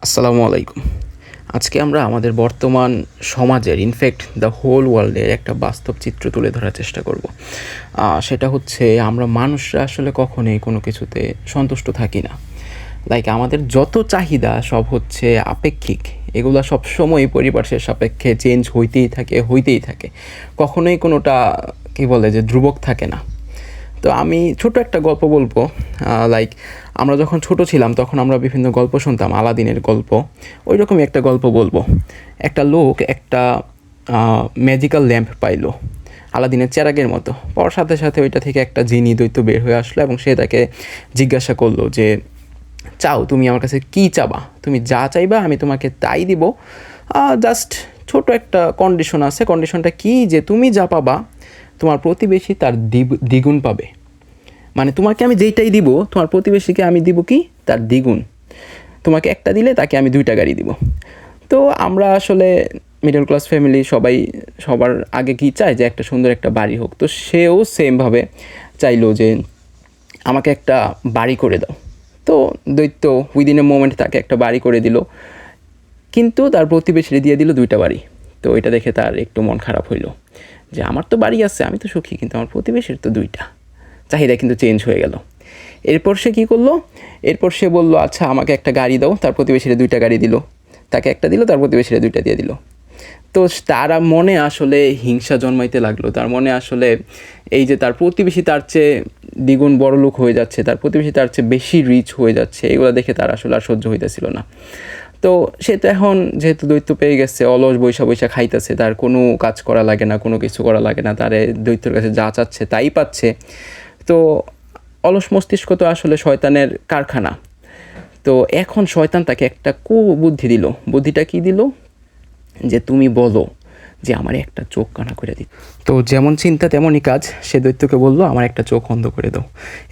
আসসালামু আলাইকুম। আজকে আমরা আমাদের বর্তমান সমাজের ইনফ্যাক্ট দ্য হোল ওয়ার্ল্ডের একটা বাস্তব চিত্র তুলে ধরার চেষ্টা করব। সেটা হচ্ছে আমরা মানুষরা আসলে কখনোই কোনো কিছুতে সন্তুষ্ট থাকি না। লাইক আমাদের যত চাহিদা সব হচ্ছে আপেক্ষিক। এগুলা সবসময়ই পরিবেশের সাপেক্ষে চেঞ্জ হইতেই থাকে। কখনোই কোনোটা কী বলে যে ধ্রুবক থাকে না। তো আমি ছোট একটা গল্প বলবো। লাইক আমরা যখন ছোট ছিলাম তখন আমরা বিভিন্ন গল্প শুনতাম, আলাদিনের গল্প। ওই রকমই একটা গল্প বলবো। একটা লোক একটা ম্যাজিক্যাল ল্যাম্প পাইলো, আলাদিনের চেরাগের মতো। পাওয়ার সাথে সাথে ওইটা থেকে একটা জিনি দৈত্য বের হয়ে আসলো এবং সে তাকে জিজ্ঞাসা করলো যে, চাও, তুমি আমার কাছে কী চাবা? তুমি যা চাইবা আমি তোমাকে তাই দিব। জাস্ট ছোট একটা কন্ডিশন আছে। কন্ডিশনটা কি? যে তুমি যা পাবা তোমার প্রতিবেশী তার দ্বিগুণ পাবে। মানে তোমাকে আমি যেইটাই দিব তোমার প্রতিবেশীকে আমি দিব কি তার দ্বিগুণ। তোমাকে একটা দিলে তাকে আমি 2টা গাড়ি দিব। তো আমরা আসলে মিডল ক্লাস ফ্যামিলি সবার আগে কি চায় যে একটা সুন্দর একটা বাড়ি হোক। তো সেও সেমভাবে চাইলো যে আমাকে একটা বাড়ি করে দাও। তো দৈত্য উইদিন এ মোমেন্ট তাকে একটা বাড়ি করে দিল, কিন্তু তার প্রতিবেশীরে দিয়ে দিল 2টা বাড়ি। তো এটা দেখে তার একটু মন খারাপ হইলো যে আমার তো বাড়ি আছে, আমি তো সুখী, কিন্তু আমার প্রতিবেশীর তো 2টা। চাহিদা কিন্তু চেঞ্জ হয়ে গেল। এরপর সে কী করলো? এরপর সে বললো, আচ্ছা আমাকে একটা গাড়ি দাও। তার প্রতিবেশীরা 2টা গাড়ি দিল। তাকে একটা দিল, তার প্রতিবেশীরা 2টা দিয়ে দিল। তো তার মনে আসলে হিংসা জন্মাইতে লাগলো। তার মনে আসলে এই যে তার প্রতিবেশী তার চেয়ে দ্বিগুণ বড়লোক হয়ে যাচ্ছে, তার প্রতিবেশী তার চেয়ে বেশি রিচ হয়ে যাচ্ছে, এগুলো দেখে তার আসলে আর সহ্য হইতেছিল না। তো সে তো এখন যেহেতু দৈত্য পেয়ে গেছে, অলস বৈশা খাইতেছে, তার কোনো কাজ করা লাগে না, কোনো কিছু করা লাগে না, তার দৈত্যর কাছে যা চাচ্ছে তাই পাচ্ছে। তো অলস মস্তিষ্ক তো আসলে শয়তানের কারখানা। তো এখন শয়তান তাকে একটা কুবুদ্ধি দিল। বুদ্ধিটা কি দিল? যে তুমি বলো যে আমার একটা চোখ কানা করে দিই। তো যেমন চিন্তা তেমনই কাজ। সে দৈত্যকে বললো আমার একটা চোখ অন্ধ করে দাও।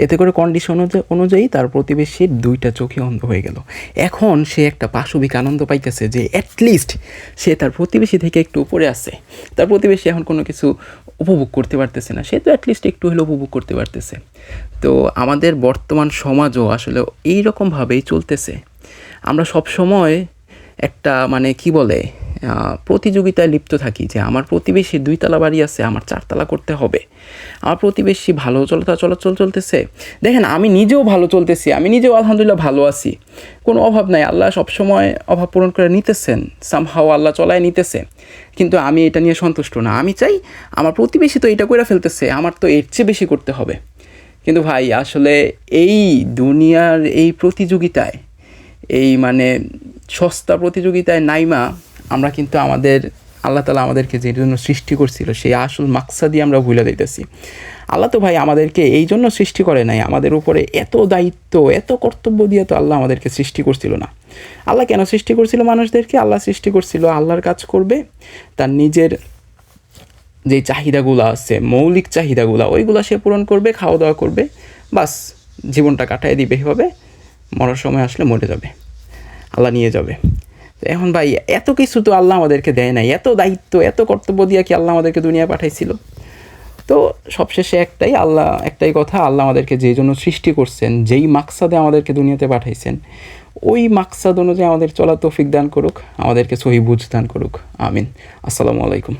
এতে করে কন্ডিশন অনুযায়ী তার প্রতিবেশীর 2টা চোখই অন্ধ হয়ে গেল। এখন সে একটা পাশবিক আনন্দ পাইতেছে যে অ্যাটলিস্ট সে তার প্রতিবেশী থেকে একটু উপরে আছে। তার প্রতিবেশী এখন কোনো কিছু উপভোগ করতে পারতেছে না, সে তো অ্যাটলিস্ট একটু হলেও উপভোগ করতে পারতেছে। তো আমাদের বর্তমান সমাজও আসলে এইরকমভাবেই চলতেছে। আমরা সব সময় একটা মানে কি বলে প্রতিযোগিতায় লিপ্ত থাকি যে আমার প্রতিবেশীর 2তলা বাড়ি আছে, আমার 4তলা করতে হবে। আমার প্রতিবেশী ভালো চলাচল চলতেছে, দেখেন আমি নিজেও ভালো চলতেছি, আমি নিজেও আলহামদুলিল্লাহ ভালো আছি, কোনো অভাব নাই। আল্লাহ সবসময় অভাব পূরণ করে নিতেছেন, সামহাও আল্লাহ চলায় নিতেছে। কিন্তু আমি এটা নিয়ে সন্তুষ্ট না। আমি চাই আমার প্রতিবেশী তো এটা করে ফেলতেছে, আমার তো এর চেয়ে বেশি করতে হবে। কিন্তু ভাই আসলে এই দুনিয়ার এই প্রতিযোগিতায়, এই মানে সস্তা প্রতিযোগিতায় নাইমা আমরা কিন্তু আল্লাহ তাআলা আমাদেরকে যে জন্য সৃষ্টি করছিল সেই আসল মাকসাদই আমরা ভুলে দিতেছি। আল্লাহ তো ভাই আমাদেরকে এই জন্য সৃষ্টি করে নাই, আমাদের উপরে এত দায়িত্ব এত কর্তব্য দিয়ে তো আল্লাহ আমাদেরকে সৃষ্টি করছিল না। আল্লাহ কেন সৃষ্টি করছিল মানুষদেরকে? আল্লাহ সৃষ্টি করছিল আল্লাহর কাজ করবে, তার নিজের যেই চাহিদাগুলো আছে, মৌলিক চাহিদাগুলো, ওইগুলো সে পূরণ করবে, খাওয়া দাওয়া করবে, বাস জীবনটা কাটায় দিবে। এভাবে মরার সময় আসলে মরে যাবে, আল্লাহ নিয়ে যাবে। তো এখন ভাই এত কিছু তো আল্লাহ আমাদেরকে দেয় নাই, এত দায়িত্ব এত কর্তব্য দিয়ে কি আল্লাহ আমাদেরকে দুনিয়ায় পাঠাইছিল? তো সবশেষে একটাই কথা, আল্লাহ আমাদেরকে যেই জন্য সৃষ্টি করছেন, যেই মাকসাদে আমাদেরকে দুনিয়াতে পাঠাইছেন, ওই মাকসাদ অনুযায়ী আমাদের চলার তৌফিক দান করুক, আমাদেরকে সহি বুঝ দান করুক। আমিন। আসসালামু আলাইকুম।